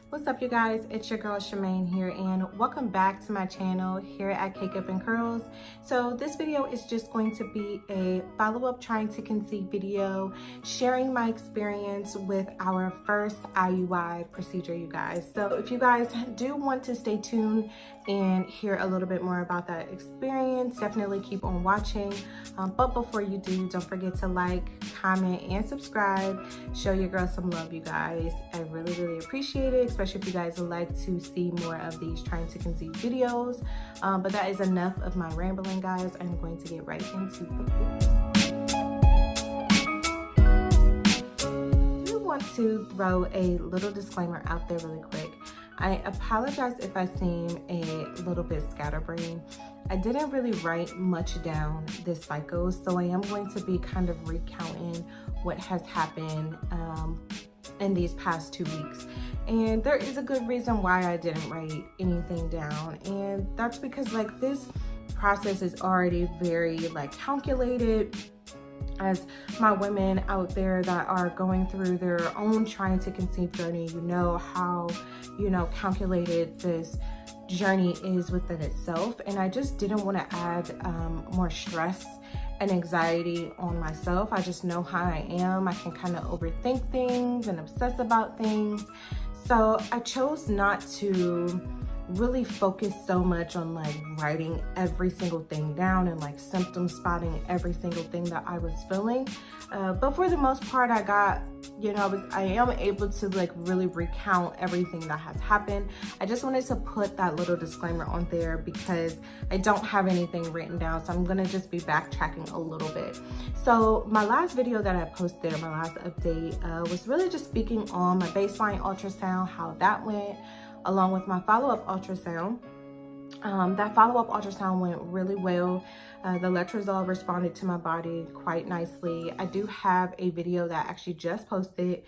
What's up, you guys? It's your girl Shemaine here, and welcome back to my channel here at Cake Up and Curls. So this video is just going to be a follow-up trying to conceive video, sharing my experience with our first IUI procedure, you guys. So if you guys do want to stay tuned and hear a little bit more about that experience, definitely keep on watching. But before you do, don't forget to like, comment, and subscribe. Show your girl some love, you guys. I really appreciate it, especially if you guys would like to see more of these trying to conceive videos. But that is enough of my rambling, guys. I'm going to get right into the video. I do want to throw a little disclaimer out there really quick. I apologize if I seem a little bit scatterbrained. I didn't really write much down this cycle, so I am going to be kind of recounting what has happened in these past 2 weeks. And there is a good reason why I didn't write anything down, and that's because like this process is already very like calculated. As my women out there that are going through their own trying to conceive journey, you know how, calculated this journey is within itself. And I just didn't want to add more stress and anxiety on myself. I just know how I am. I can kind of overthink things and obsess about things. So I chose not to really focus so much on like writing every single thing down and like symptom spotting every single thing that I was feeling. But for the most part, I got, I am able to like really recount everything that has happened. I just wanted to put that little disclaimer on there because I don't have anything written down. So I'm gonna just be backtracking a little bit. So my last video that I posted, my last update, was really just speaking on my baseline ultrasound, how that went, along with my follow-up ultrasound. That follow-up ultrasound went really well. The letrozole responded to my body quite nicely. I do have a video that I actually just posted,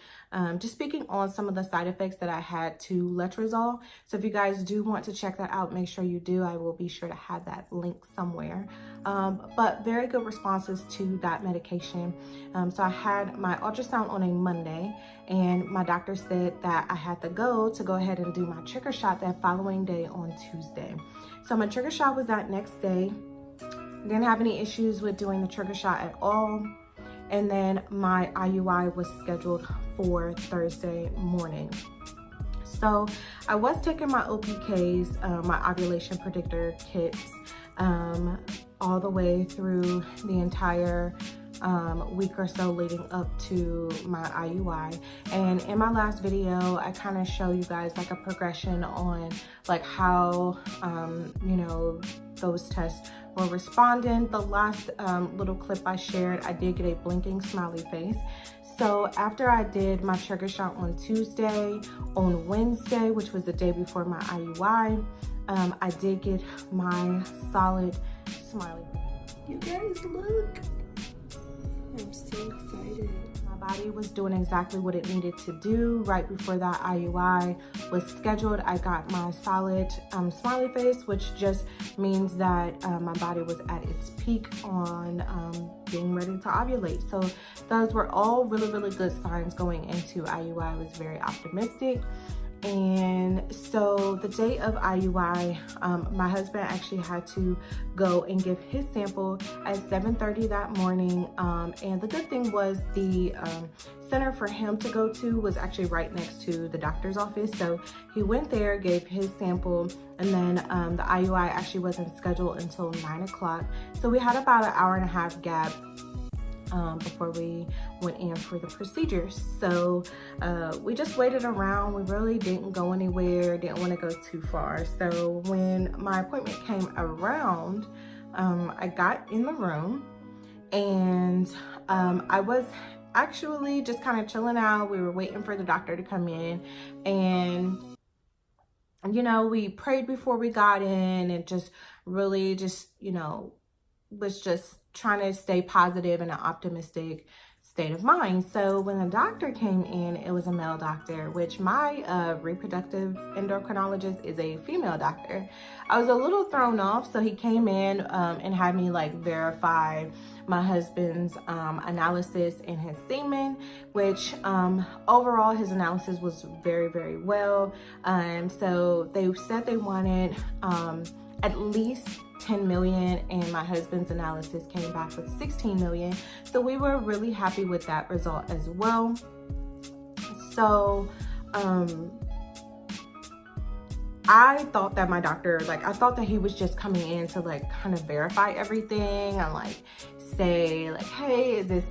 just speaking on some of the side effects that I had to letrozole. So if you guys do want to check that out, make sure you do. I will be sure to have that link somewhere. But very good responses to that medication. So I had my ultrasound on a Monday, and my doctor said that I had to go ahead and do my trigger shot that following day on Tuesday. So my trigger shot was that next day. Didn't have any issues with doing the trigger shot at all. And then my IUI was scheduled for Thursday morning. So I was taking my OPKs, my ovulation predictor kits, all the way through the entire week or so leading up to my IUI. And in my last video, I kind of show you guys like a progression on like how, those tests were responding. The last little clip I shared, I did get a blinking smiley face. So after I did my trigger shot on Tuesday, on Wednesday, which was the day before my IUI, I did get my solid smiley. You guys look. I'm so excited. My body was doing exactly what it needed to do. Right before that IUI was scheduled, I got my solid smiley face, which just means that my body was at its peak on being ready to ovulate. So those were all really good signs going into IUI. I was very optimistic. And so the day of IUI, my husband actually had to go and give his sample at 7:30 that morning. And the good thing was the center for him to go to was actually right next to the doctor's office. So he went there, gave his sample, and then the IUI actually wasn't scheduled until 9 o'clock. So we had about an hour and a half gap before we went in for the procedures. So we just waited around. We really didn't go anywhere, didn't want to go too far. So when my appointment came around, I got in the room, and I was actually just kind of chilling out. We were waiting for the doctor to come in, and we prayed before we got in, and just really was just trying to stay positive and optimistic state of mind. So when the doctor came in, it was a male doctor, which my reproductive endocrinologist is a female doctor. I was a little thrown off, so he came in and had me like verify my husband's analysis and his semen, which overall his analysis was very, very well. So they said they wanted at least 10 million, and my husband's analysis came back with 16 million. So we were really happy with that result as well. So I thought that my doctor, like, I thought that he was just coming in to like kind of verify everything and like say like, hey, is this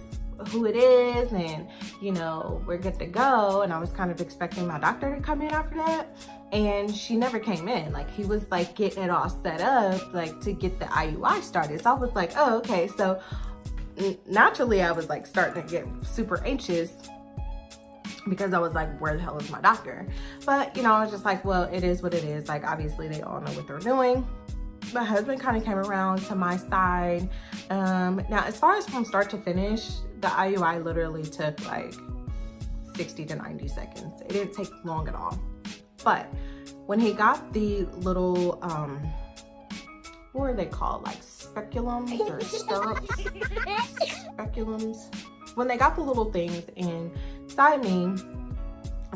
who it is, and you know, we're good to go. And I was kind of expecting my doctor to come in after that, and she never came in. Like, he was like getting it all set up like to get the IUI started. So I was like, oh, okay. So naturally I was like starting to get super anxious because I was like, where the hell is my doctor? But you know, I was just like, well, it is what it is. Like, obviously they all know what they're doing. My husband kind of came around to my side. Now, as far as from start to finish, the IUI literally took like 60 to 90 seconds. It didn't take long at all. But when he got the little, what are they called? Like speculums or stirrups? Speculums. When they got the little things inside me,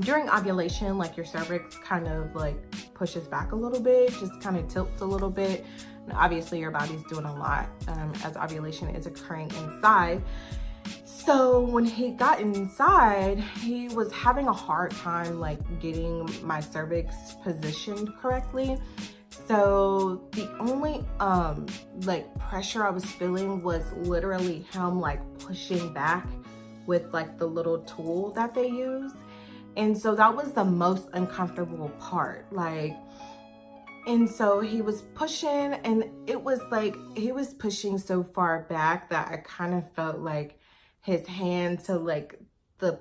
during ovulation, like your cervix kind of like pushes back a little bit, just kind of tilts a little bit. And obviously your body's doing a lot as ovulation is occurring inside. So when he got inside, he was having a hard time like getting my cervix positioned correctly. So the only like pressure I was feeling was literally him like pushing back with like the little tool that they use. And so that was the most uncomfortable part. Like, and so he was pushing, and it was like he was pushing so far back that I kind of felt like his hand to like the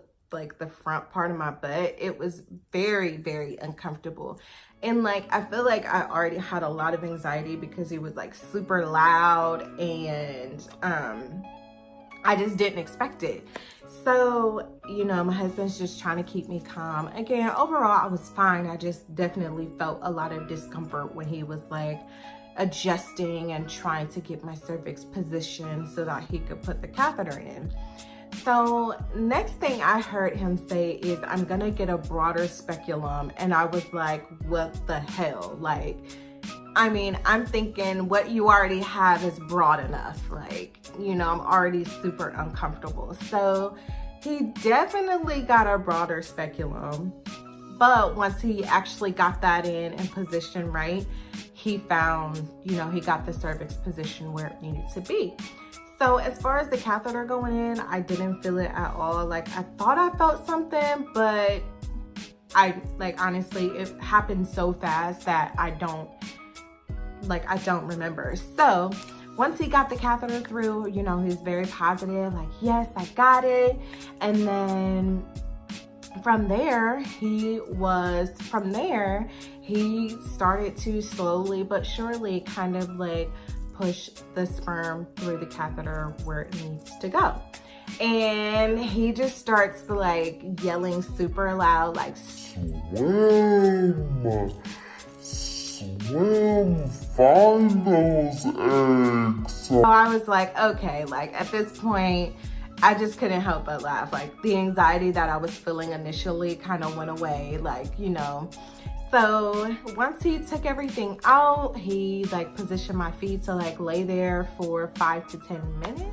front part of my butt. It was very, very uncomfortable. And like, I feel like I already had a lot of anxiety because he was like super loud, and I just didn't expect it. So, you know, my husband's just trying to keep me calm. Again, overall, I was fine. I just definitely felt a lot of discomfort when he was like adjusting and trying to get my cervix positioned so that he could put the catheter in. So next thing I heard him say is, I'm gonna get a broader speculum. And I was like, what the hell? Like, I mean, I'm thinking what you already have is broad enough. Like, you know, I'm already super uncomfortable. So he definitely got a broader speculum. But once he actually got that in and positioned right, he found, you know, he got the cervix position where it needed to be. So as far as the catheter going in, I didn't feel it at all. Like, I thought I felt something, but honestly, it happened so fast that I don't remember. So once he got the catheter through, you know, he was very positive, like, yes, I got it. And then from there, he started to slowly but surely kind of like push the sperm through the catheter where it needs to go. And he just starts like yelling super loud, like, swim, find those eggs. So I was like, okay, like at this point, I just couldn't help but laugh. Like, the anxiety that I was feeling initially kind of went away, like, you know. So once he took everything out, he like positioned my feet to like lay there for 5 to 10 minutes.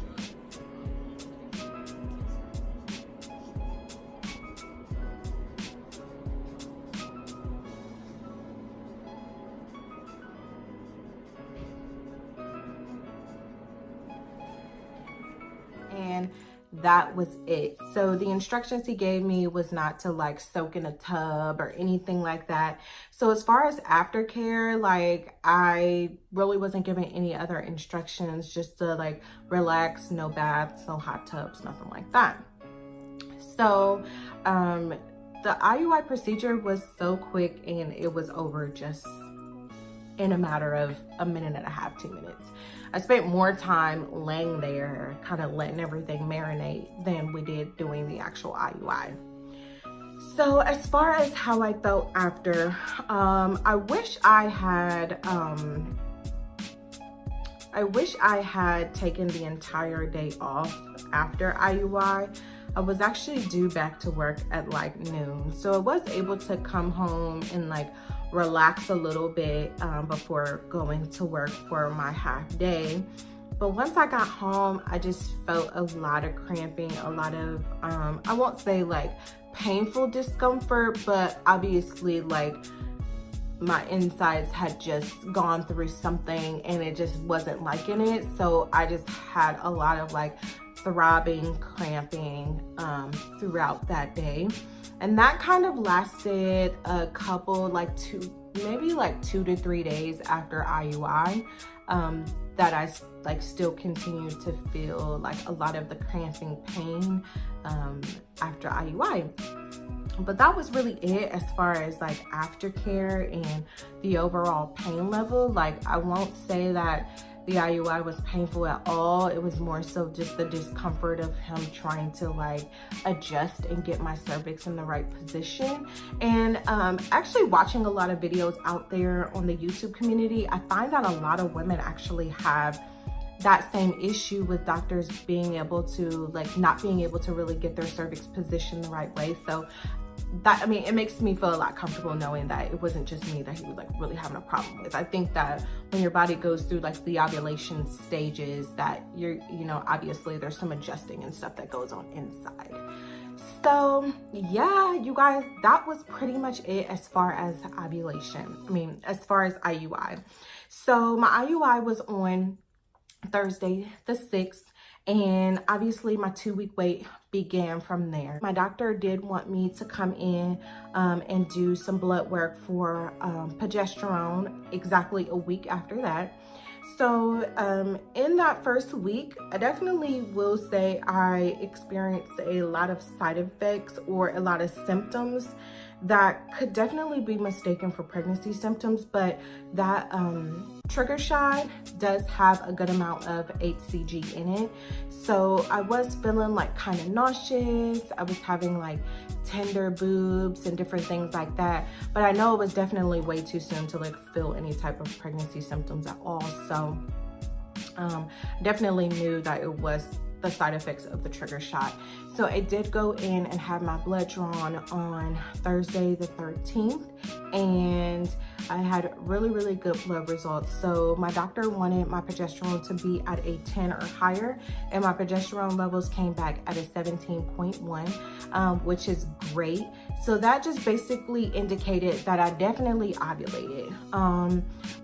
And that was it. So the instructions he gave me was not to like soak in a tub or anything like that. So as far as aftercare, like, I really wasn't given any other instructions, just to like relax, no baths, no hot tubs, nothing like that. So the IUI procedure was so quick, and it was over just in a matter of a minute and a half, 2 minutes. I spent more time laying there, kind of letting everything marinate than we did doing the actual IUI. So as far as how I felt after, I wish I had taken the entire day off after IUI. I was actually due back to work at like noon. So I was able to come home and like relax a little bit before going to work for my half day. But once I got home, I just felt a lot of cramping, a lot of, I won't say like painful discomfort, but obviously like my insides had just gone through something and it just wasn't liking it. So I just had a lot of like throbbing, cramping throughout that day. And that kind of lasted a couple, maybe 2 to 3 days after IUI, that I like still continued to feel like a lot of the cramping pain after IUI. But that was really it as far as like aftercare and the overall pain level. Like I won't say that the IUI was painful at all. It was more so just the discomfort of him trying to like adjust and get my cervix in the right position. And actually watching a lot of videos out there on the YouTube community, I find that a lot of women actually have that same issue with doctors being able to like not being able to really get their cervix positioned the right way. So that, I mean, it makes me feel a lot comfortable knowing that it wasn't just me that he was like really having a problem with. I think that when your body goes through like the ovulation stages, that you know, obviously there's some adjusting and stuff that goes on inside. So yeah, you guys, that was pretty much it as far as ovulation. I mean, as far as IUI. So my IUI was on Thursday the 6th. And obviously my 2-week wait began from there. My doctor did want me to come in and do some blood work for progesterone exactly a week after that. So in that first week, I definitely will say I experienced a lot of side effects or a lot of symptoms that could definitely be mistaken for pregnancy symptoms, but that trigger shot does have a good amount of HCG in it. So I was feeling like kind of nauseous. I was having like tender boobs and different things like that. But I know it was definitely way too soon to like feel any type of pregnancy symptoms at all. So definitely knew that it was the side effects of the trigger shot. So I did go in and have my blood drawn on Thursday the 13th, and I had really good blood results. So my doctor wanted my progesterone to be at a 10 or higher, and my progesterone levels came back at a 17.1, which is great. So that just basically indicated that I definitely ovulated,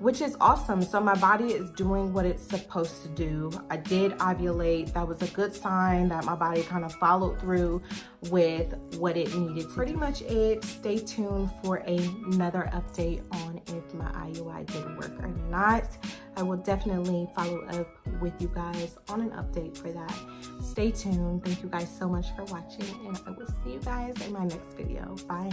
which is awesome. So my body is doing what it's supposed to do. I did ovulate. That was a good sign that my body kind of followed through with what it needed to. Pretty much it. Stay tuned for another update on if my IUI did work or not. I will definitely follow up with you guys on an update for that. Stay tuned. Thank you guys so much for watching, and I will see you guys in my next video. Bye.